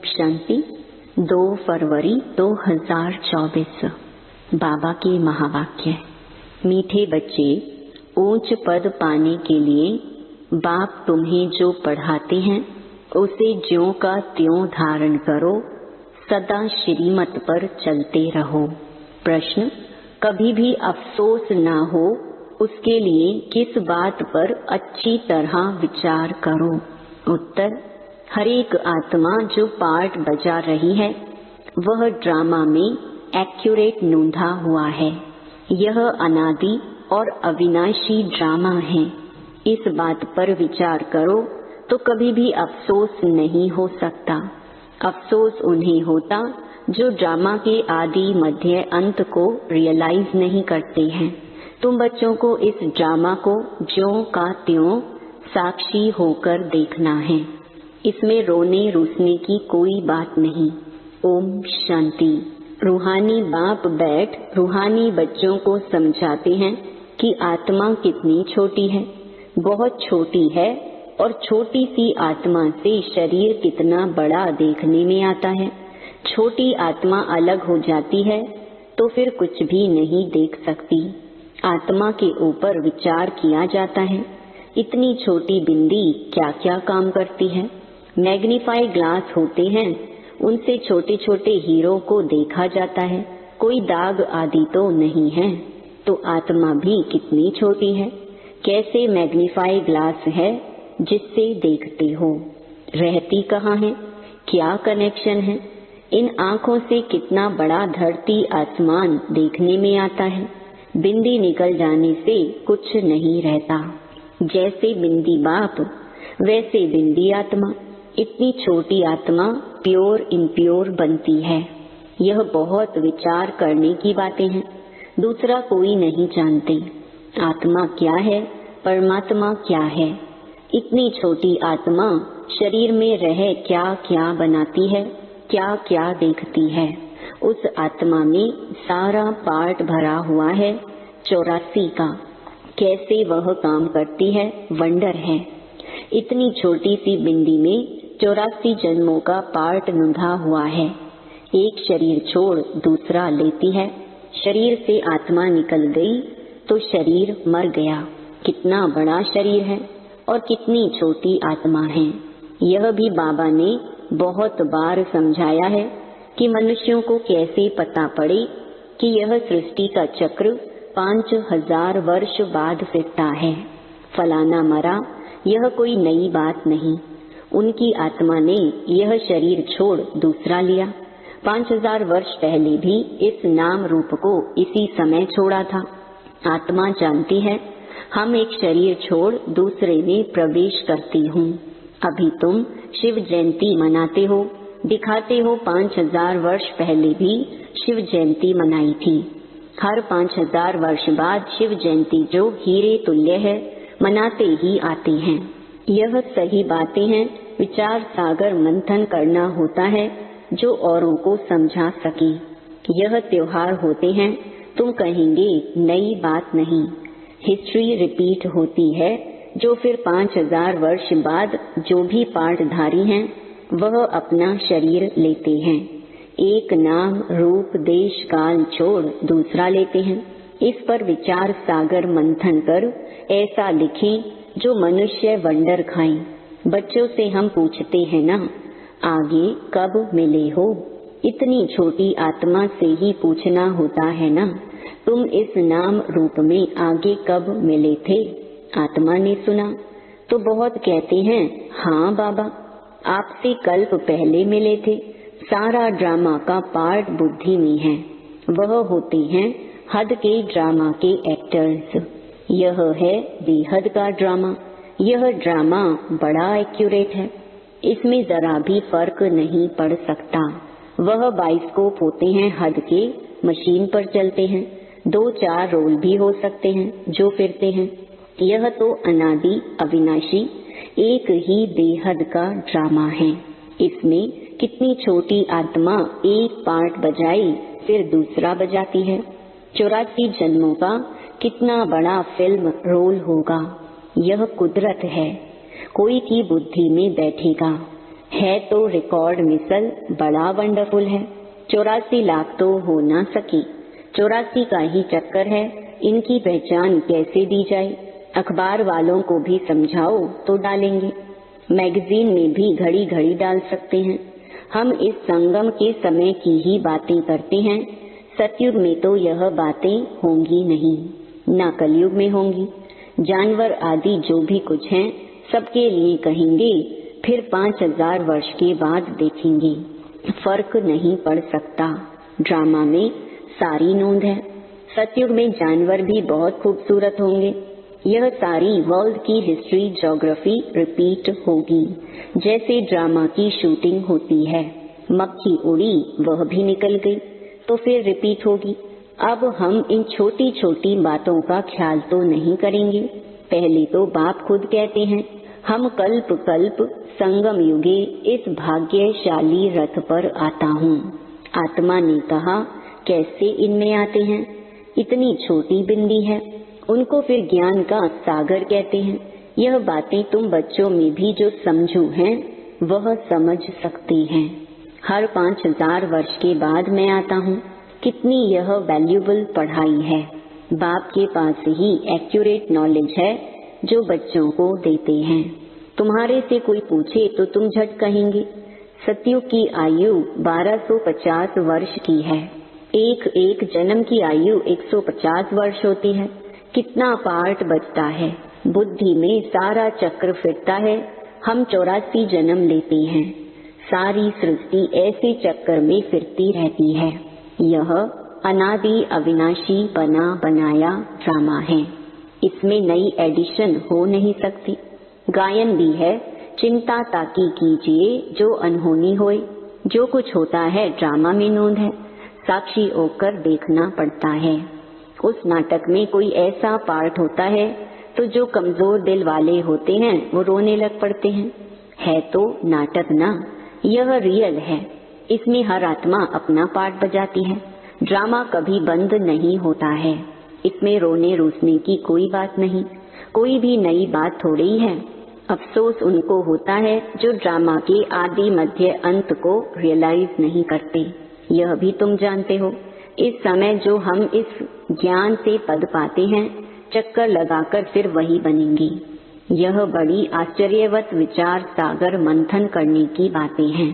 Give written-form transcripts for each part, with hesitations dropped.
शांति। 2 फरवरी 2024। बाबा के महावाक्य। मीठे बच्चे, ऊंच पद पाने के लिए बाप तुम्हें जो पढ़ाते हैं उसे ज्यों का त्यों धारण करो, सदा श्रीमत पर चलते रहो। प्रश्न, कभी भी अफसोस ना हो उसके लिए किस बात पर अच्छी तरह विचार करो। उत्तर, हर एक आत्मा जो पार्ट बजा रही है वह ड्रामा में एक्यूरेट नूंधा हुआ है। यह अनादि और अविनाशी ड्रामा है। इस बात पर विचार करो तो कभी भी अफसोस नहीं हो सकता। अफसोस उन्हें होता जो ड्रामा के आदि मध्य अंत को रियलाइज नहीं करते हैं। तुम बच्चों को इस ड्रामा को ज्यों का त्यों साक्षी होकर देखना है। इसमें रोने रूसने की कोई बात नहीं। ओम शांति। रूहानी बाप बैठ रूहानी बच्चों को समझाते हैं कि आत्मा कितनी छोटी है, बहुत छोटी है, और छोटी सी आत्मा से शरीर कितना बड़ा देखने में आता है। छोटी आत्मा अलग हो जाती है तो फिर कुछ भी नहीं देख सकती। आत्मा के ऊपर विचार किया जाता है। इतनी छोटी बिंदी क्या क्या काम करती है। मैग्नीफाई ग्लास होते हैं, उनसे छोटे छोटे हीरो को देखा जाता है, कोई दाग आदि तो नहीं है। तो आत्मा भी कितनी छोटी है। कैसे मैग्नीफाई ग्लास है जिससे देखते हो। रहती कहाँ है, क्या कनेक्शन है। इन आँखों से कितना बड़ा धरती आसमान देखने में आता है। बिंदी निकल जाने से कुछ नहीं रहता। जैसे बिंदी बाप वैसे बिंदी आत्मा। इतनी छोटी आत्मा प्योर इम्प्योर बनती है। यह बहुत विचार करने की बातें हैं। दूसरा कोई नहीं जानते आत्मा क्या है, परमात्मा क्या है। इतनी छोटी आत्मा शरीर में रह क्या क्या बनाती है, क्या क्या देखती है। उस आत्मा में सारा पार्ट भरा हुआ है 84 का। कैसे वह काम करती है, वंडर है। इतनी छोटी सी बिंदी में 84 जन्मों का पार्ट नुंधा हुआ है। एक शरीर छोड़ दूसरा लेती है। शरीर से आत्मा निकल गई तो शरीर मर गया। कितना बड़ा शरीर है और कितनी छोटी आत्मा है। यह भी बाबा ने बहुत बार समझाया है कि मनुष्यों को कैसे पता पड़े कि यह सृष्टि का चक्र 5000 वर्ष बाद फिरता है। फलाना मरा, यह कोई नई बात नहीं। उनकी आत्मा ने यह शरीर छोड़ दूसरा लिया। 5000 वर्ष पहले भी इस नाम रूप को इसी समय छोड़ा था। आत्मा जानती है हम एक शरीर छोड़ दूसरे में प्रवेश करती हूँ। अभी तुम शिव जयंती मनाते हो, दिखाते हो 5000 वर्ष पहले भी शिव जयंती मनाई थी। हर 5000 वर्ष बाद शिव जयंती जो हीरे तुल्य है मनाते ही आते हैं। यह सही बातें हैं। विचार सागर मंथन करना होता है जो औरों को समझा सके। यह त्योहार होते हैं, तुम कहेंगे नई बात नहीं। हिस्ट्री रिपीट होती है जो फिर 5000 वर्ष बाद जो भी पाठधारी हैं वह अपना शरीर लेते हैं। एक नाम रूप देश काल छोड़ दूसरा लेते हैं। इस पर विचार सागर मंथन कर ऐसा लिखें जो मनुष्य वंडर खाएं। बच्चों से हम पूछते हैं ना, आगे कब मिले हो। इतनी छोटी आत्मा से ही पूछना होता है ना, तुम इस नाम रूप में आगे कब मिले थे। आत्मा ने सुना तो बहुत कहते हैं, हाँ बाबा आपसे कल्प पहले मिले थे। सारा ड्रामा का पार्ट बुद्धि में है। वह होते हैं हद के ड्रामा के एक्टर्स। यह है बेहद का ड्रामा। यह ड्रामा बड़ा एक्यूरेट है। इसमें जरा भी फर्क नहीं पड़ सकता। वह बाइस्कोप होते हैं हद के, मशीन पर चलते हैं। 2-4 रोल भी हो सकते हैं जो फिरते हैं। यह तो अनादि अविनाशी एक ही बेहद का ड्रामा है। इसमें कितनी छोटी आत्मा एक पार्ट बजाई फिर दूसरा बजाती है। 84 जन्मों का कितना बड़ा फिल्म रोल होगा। यह कुदरत है। कोई की बुद्धि में बैठेगा है तो रिकॉर्ड मिसल बड़ा वंडरफुल है। 84 लाख तो हो ना सकी, 84 का ही चक्कर है, इनकी पहचान कैसे दी जाए। अखबार वालों को भी समझाओ तो डालेंगे, मैगजीन में भी घड़ी घड़ी डाल सकते हैं। हम इस संगम के समय की ही बातें करते हैं, सतयुग में तो यह बातें होंगी नहीं, ना कलयुग में होंगी। जानवर आदि जो भी कुछ हैं सबके लिए कहेंगे, फिर 5000 वर्ष के बाद देखेंगे, फर्क नहीं पड़ सकता। ड्रामा में सारी नोंद है। सतयुग में जानवर भी बहुत खूबसूरत होंगे। यह सारी वर्ल्ड की हिस्ट्री ज्योग्राफी रिपीट होगी, जैसे ड्रामा की शूटिंग होती है। मक्खी उड़ी वह भी निकल गई तो फिर रिपीट होगी। अब हम इन छोटी छोटी बातों का ख्याल तो नहीं करेंगे। पहले तो बाप खुद कहते हैं, हम कल्प कल्प संगम युगे इस भाग्यशाली रथ पर आता हूँ। आत्मा ने कहा, कैसे इनमें आते हैं, इतनी छोटी बिंदी है। उनको फिर ज्ञान का सागर कहते हैं। यह बातें तुम बच्चों में भी जो समझू हैं वह समझ सकते हैं। हर 5000 वर्ष के बाद मैं आता हूँ। कितनी यह वैल्यूबल पढ़ाई है। बाप के पास ही एक्यूरेट नॉलेज है जो बच्चों को देते हैं। तुम्हारे से कोई पूछे तो तुम झट कहेंगे, सतयुग की आयु 1250 वर्ष की है। एक एक जन्म की आयु 150 वर्ष होती है। कितना पार्ट बचता है। बुद्धि में सारा चक्र फिरता है। हम 84 जन्म लेते हैं। सारी सृष्टि ऐसे चक्कर में फिरती रहती है। यह अनादि अविनाशी बना बनाया ड्रामा है। इसमें नई एडिशन हो नहीं सकती। गायन भी है, चिंता ताकी कीजिए जो अनहोनी होए। जो कुछ होता है ड्रामा में नोंद है, साक्षी होकर देखना पड़ता है। उस नाटक में कोई ऐसा पार्ट होता है तो जो कमजोर दिल वाले होते हैं वो रोने लग पड़ते हैं। है तो नाटक ना, यह रियल है। इसमें हर आत्मा अपना पार्ट बजाती है। ड्रामा कभी बंद नहीं होता है। इसमें रोने रूसने की कोई बात नहीं, कोई भी नई बात थोड़ी है। अफसोस उनको होता है जो ड्रामा के आदि मध्य अंत को रियलाइज नहीं करते। यह भी तुम जानते हो। इस समय जो हम इस ज्ञान से पद पाते हैं, चक्कर लगाकर फिर वही बनेंगे। यह बड़ी आश्चर्यवत विचार सागर मंथन करने की बातें हैं।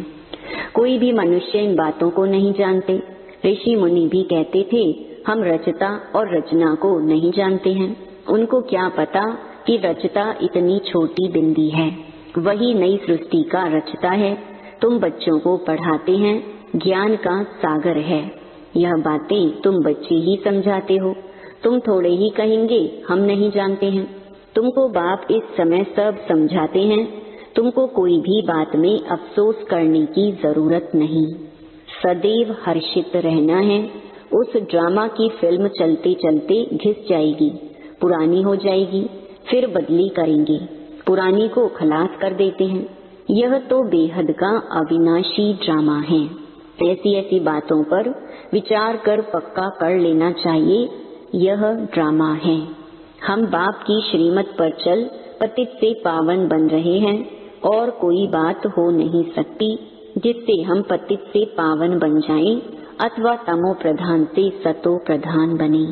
कोई भी मनुष्य इन बातों को नहीं जानते। ऋषि मुनि भी कहते थे, हम रचता और रचना को नहीं जानते हैं। उनको क्या पता कि रचता इतनी छोटी बिंदी है, वही नई सृष्टि का रचता है। तुम बच्चों को पढ़ाते हैं, ज्ञान का सागर है। यह बातें तुम बच्चे ही समझाते हो। तुम थोड़े ही कहेंगे हम नहीं जानते हैं। तुमको बाप इस समय सब समझाते हैं। तुमको कोई भी बात में अफसोस करने की जरूरत नहीं। सदैव हर्षित रहना है। उस ड्रामा की फिल्म चलते चलते घिस जाएगी, पुरानी हो जाएगी, फिर बदली करेंगे, पुरानी को खलास कर देते हैं। यह तो बेहद का अविनाशी ड्रामा है। ऐसी ऐसी बातों पर विचार कर पक्का कर लेना चाहिए, यह ड्रामा है। हम बाप की श्रीमत पर चल पतित से पावन बन रहे हैं और कोई बात हो नहीं सकती जिससे हम पतित से पावन बन जाएं अथवा तमो प्रधान से सतो प्रधान बने।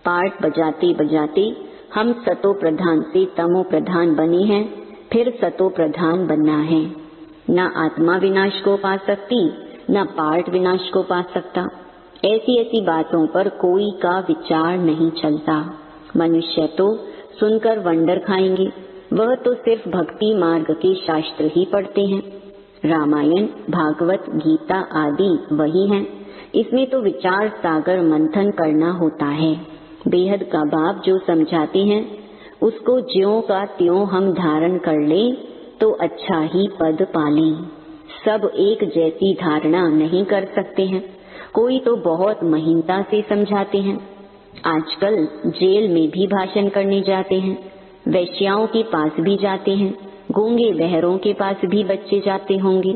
पार्ट बजाते बजाते हम सतो प्रधान से तमो प्रधान बने हैं, फिर सतो प्रधान बनना है। न आत्मा विनाश को पा सकती, न पार्ट विनाश को पा सकता। ऐसी ऐसी बातों पर कोई का विचार नहीं चलता। मनुष्य तो सुनकर वंडर खाएंगे। वह तो सिर्फ भक्ति मार्ग के शास्त्र ही पढ़ते हैं। रामायण, भागवत, गीता आदि वही हैं। इसमें तो विचार सागर मंथन करना होता है। बेहद का बाप जो समझाते हैं उसको ज्यों का त्यों हम धारण कर लें तो अच्छा ही पद पालें। सब एक जैसी धारणा नहीं कर सकते हैं। कोई तो बहुत महीनता से समझाते हैं। आजकल जेल में भी भाषण करने जाते हैं, वैश्याओं के पास भी जाते हैं, गूंगे बहरों के पास भी बच्चे जाते होंगे,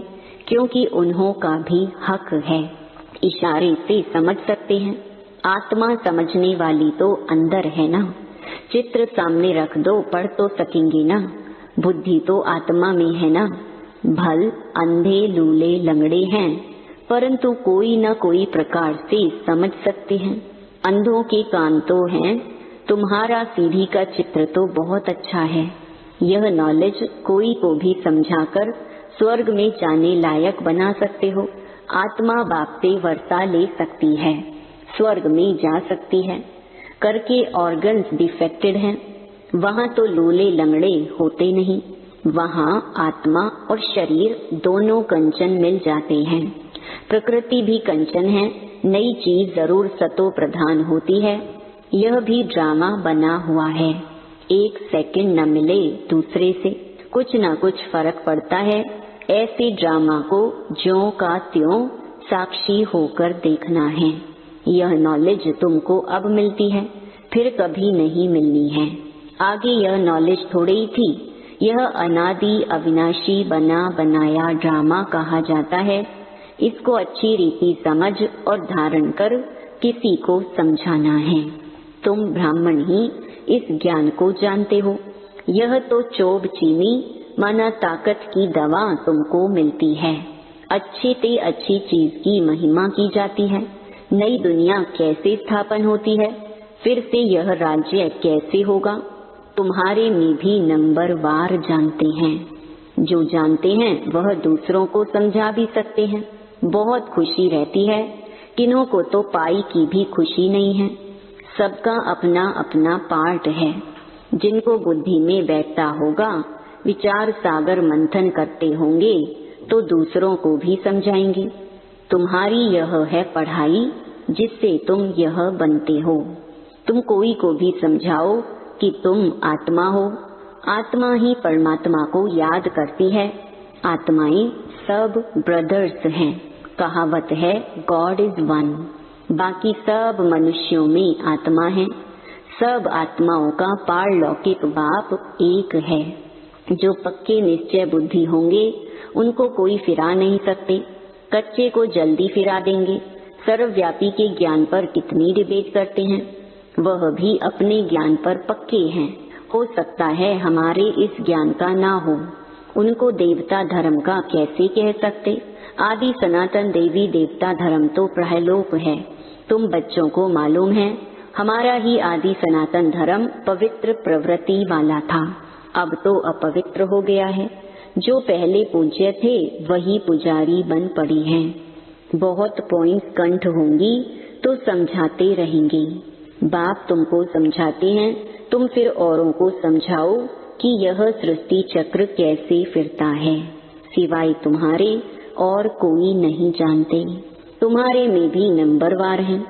क्योंकि उन्हों का भी हक है। इशारे से समझ सकते हैं। आत्मा समझने वाली तो अंदर है ना। चित्र सामने रख दो, पढ़ तो सकेंगे ना। बुद्धि तो आत्मा में है ना। भल अंधे लूले लंगड़े हैं, परंतु कोई न कोई प्रकार से समझ सकते हैं। अंधों के कान तो हैं। तुम्हारा सीढ़ी का चित्र तो बहुत अच्छा है। यह नॉलेज कोई को भी समझाकर स्वर्ग में जाने लायक बना सकते हो। आत्मा बाप से वर्षा ले सकती है, स्वर्ग में जा सकती है। करके ऑर्गन्स डिफेक्टेड हैं, वहाँ तो लूले लंगड़े होते नहीं। वहाँ आत्मा और शरीर दोनों कंचन मिल जाते हैं। प्रकृति भी कंचन है। नई चीज जरूर सतो प्रधान होती है। यह भी ड्रामा बना हुआ है। एक सेकंड न मिले दूसरे से कुछ न कुछ फर्क पड़ता है। ऐसे ड्रामा को ज्यों का त्यों साक्षी होकर देखना है। यह नॉलेज तुमको अब मिलती है, फिर कभी नहीं मिलनी है। आगे यह नॉलेज थोड़ी ही थी। यह अनादि अविनाशी बना बनाया ड्रामा कहा जाता है। इसको अच्छी रीति समझ और धारण कर किसी को समझाना है। तुम ब्राह्मण ही इस ज्ञान को जानते हो। यह तो चोब चीनी माना ताकत की दवा तुमको मिलती है। अच्छी ते अच्छी चीज की महिमा की जाती है। नई दुनिया कैसे स्थापन होती है, फिर से यह राज्य कैसे होगा, तुम्हारे में भी नंबर वार जानते हैं। जो जानते हैं वह दूसरों को समझा भी सकते हैं। बहुत खुशी रहती है। किन्हों को तो पाई की भी खुशी नहीं है। सबका अपना अपना पार्ट है। जिनको बुद्धि में बैठता होगा, विचार सागर मंथन करते होंगे तो दूसरों को भी समझाएंगे। तुम्हारी यह है पढ़ाई जिससे तुम यह बनते हो। तुम कोई को भी समझाओ कि तुम आत्मा हो। आत्मा ही परमात्मा को याद करती है। आत्माएं सब ब्रदर्स हैं। कहावत है गॉड इज वन। बाकी सब मनुष्यों में आत्मा है। सब आत्माओं का पारलौकिक बाप एक है। जो पक्के निश्चय बुद्धि होंगे उनको कोई फिरा नहीं सकते। कच्चे को जल्दी फिरा देंगे। सर्वव्यापी के ज्ञान पर कितनी डिबेट करते हैं। वह भी अपने ज्ञान पर पक्के हैं। हो सकता है हमारे इस ज्ञान का ना हो। उनको देवता धर्म का कैसे कह सकते। आदि सनातन देवी देवता धर्म तो प्रहलोक है। तुम बच्चों को मालूम है हमारा ही आदि सनातन धर्म पवित्र प्रवृत्ति वाला था। अब तो अपवित्र हो गया है। जो पहले पूज्य थे वही पुजारी बन पड़ी हैं। बहुत पॉइंट कंठ होंगी तो समझाते रहेंगे। बाप तुमको समझाते हैं, तुम फिर औरों को समझाओ कि यह सृष्टि चक्र कैसे फिरता है। सिवाय तुम्हारे और कोई नहीं जानते। तुम्हारे में भी नंबरवार हैं।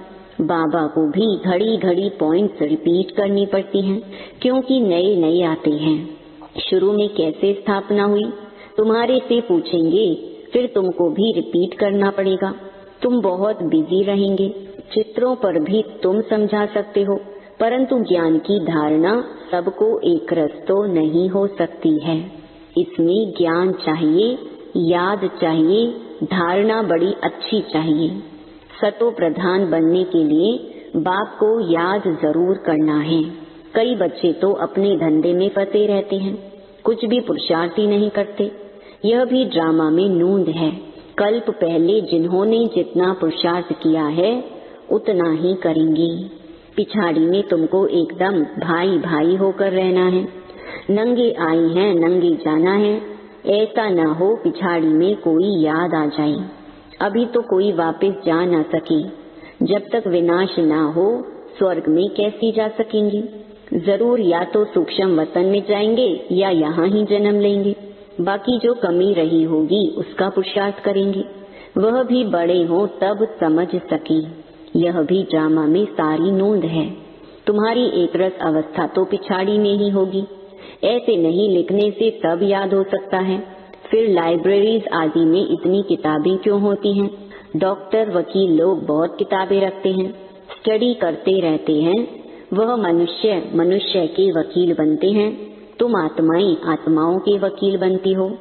बाबा को भी घड़ी घड़ी पॉइंट्स रिपीट करनी पड़ती हैं, क्योंकि नए नए आते हैं। शुरू में कैसे स्थापना हुई तुम्हारे से पूछेंगे, फिर तुमको भी रिपीट करना पड़ेगा। तुम बहुत बिजी रहेंगे। चित्रों पर भी तुम समझा सकते हो, परंतु ज्ञान की धारणा सबको एक रस तो नहीं हो सकती है। इसमें ज्ञान चाहिए, याद चाहिए, धारणा बड़ी अच्छी चाहिए। सतो प्रधान बनने के लिए बाप को याद जरूर करना है। कई बच्चे तो अपने धंधे में फंसे रहते हैं, कुछ भी पुरुषार्थ ही नहीं करते। यह भी ड्रामा में नूंद है। कल्प पहले जिन्होंने जितना पुरुषार्थ किया है उतना ही करेंगे। पिछाड़ी में तुमको एकदम भाई भाई होकर रहना है। नंगे आए हैं नंगे जाना है। ऐसा न हो पिछाड़ी में कोई याद आ जाए। अभी तो कोई वापस जा न सके। जब तक विनाश ना हो स्वर्ग में कैसे जा सकेंगे। जरूर या तो सूक्ष्म वतन में जाएंगे या यहाँ ही जन्म लेंगे। बाकी जो कमी रही होगी उसका पुरुषार्थ करेंगे। वह भी बड़े हो तब समझ सके। यह भी ड्रामा में सारी नोंद है। तुम्हारी एक रस अवस्था तो पिछाड़ी में ही होगी। ऐसे नहीं लिखने से सब याद हो सकता है। फिर लाइब्रेरीज आदि में इतनी किताबें क्यों होती हैं। डॉक्टर वकील लोग बहुत किताबें रखते हैं, स्टडी करते रहते हैं। वह मनुष्य मनुष्य के वकील बनते हैं। तुम आत्माएं आत्माओं के वकील बनती हो।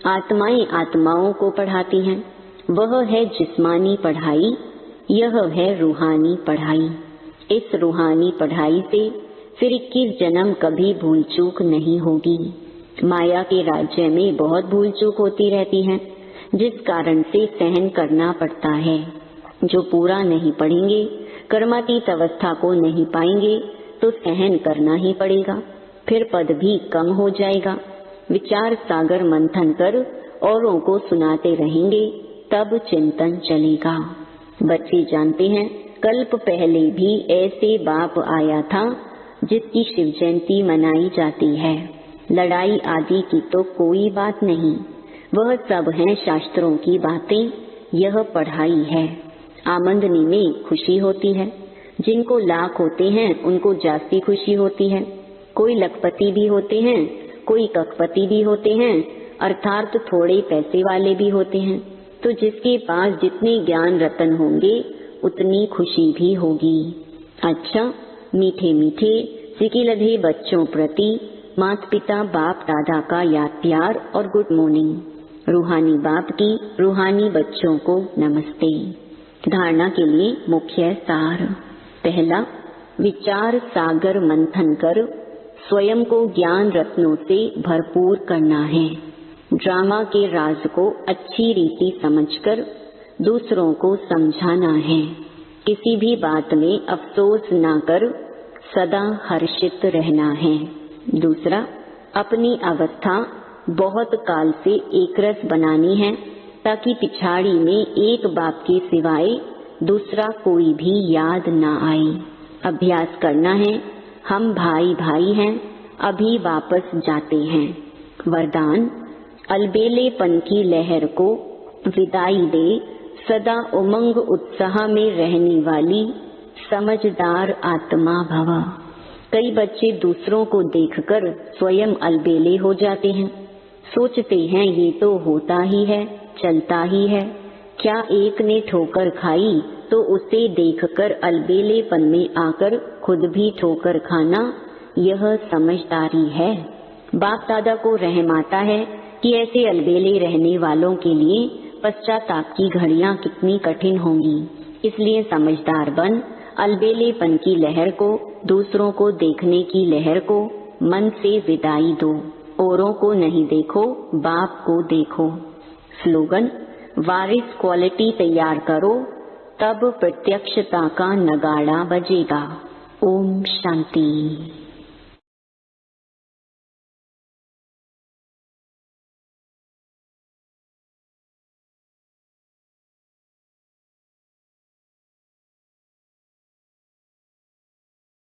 आत्माएं आत्माओं को पढ़ाती हैं। वह है जिस्मानी पढ़ाई, यह है रूहानी पढ़ाई। इस रूहानी पढ़ाई से फिर 21 जन्म कभी भूल चूक नहीं होगी। माया के राज्य में बहुत भूल चूक होती रहती है, जिस कारण से सहन करना पड़ता है। जो पूरा नहीं पढ़ेंगे, कर्मातीत अवस्था को नहीं पाएंगे, तो सहन करना ही पड़ेगा, फिर पद भी कम हो जाएगा। विचार सागर मंथन कर औरों को सुनाते रहेंगे, तब चिंतन चलेगा। बच्चे जानते हैं, कल्प पहले भी ऐसे बाप आया था जिसकी शिव जयंती मनाई जाती है। लड़ाई आदि की तो कोई बात नहीं, वह सब हैं शास्त्रों की बातें, यह पढ़ाई है। आमंदनी में खुशी होती है, जिनको लाख होते हैं उनको जास्ती खुशी होती है। कोई लखपति भी होते हैं, कोई कखपति भी होते हैं, अर्थात थोड़े पैसे वाले भी होते हैं। तो जिसके पास जितने ज्ञान रतन होंगे उतनी खुशी भी होगी। अच्छा, मीठे मीठे सिकिलधे बच्चों प्रति माता पिता बाप दादा का याद प्यार और गुड मॉर्निंग। रूहानी बाप की रूहानी बच्चों को नमस्ते। धारणा के लिए मुख्य सार। पहला, विचार सागर मंथन कर स्वयं को ज्ञान रत्नों से भरपूर करना है। ड्रामा के राज को अच्छी रीति समझकर दूसरों को समझाना है। किसी भी बात में अफसोस ना कर सदा हर्षित रहना है। दूसरा, अपनी अवस्था बहुत काल से एकरस बनानी है, ताकि पिछाड़ी में एक बाप के सिवाय दूसरा कोई भी याद ना आए। अभ्यास करना है, हम भाई भाई हैं, अभी वापस जाते हैं। वरदान, अलबेलेपन की लहर को विदाई दे सदा उमंग उत्साह में रहने वाली समझदार आत्मा भव। कई बच्चे दूसरों को देखकर स्वयं अलबेले हो जाते हैं, सोचते हैं ये तो होता ही है, चलता ही है। क्या एक ने ठोकर खाई तो उसे देखकर अलबेलेपन में आकर खुद भी ठोकर खाना, यह समझदारी है। बाप दादा को रहम आता है कि ऐसे अलबेले रहने वालों के लिए पश्चाताप की घड़ियां कितनी कठिन होंगी। इसलिए समझदार बन अलबेलेपन की लहर को, दूसरों को देखने की लहर को मन से विदाई दो। औरों को नहीं देखो, बाप को देखो। स्लोगन, वारिस क्वालिटी तैयार करो, तब प्रत्यक्षता का नगाड़ा बजेगा। ओम शांति।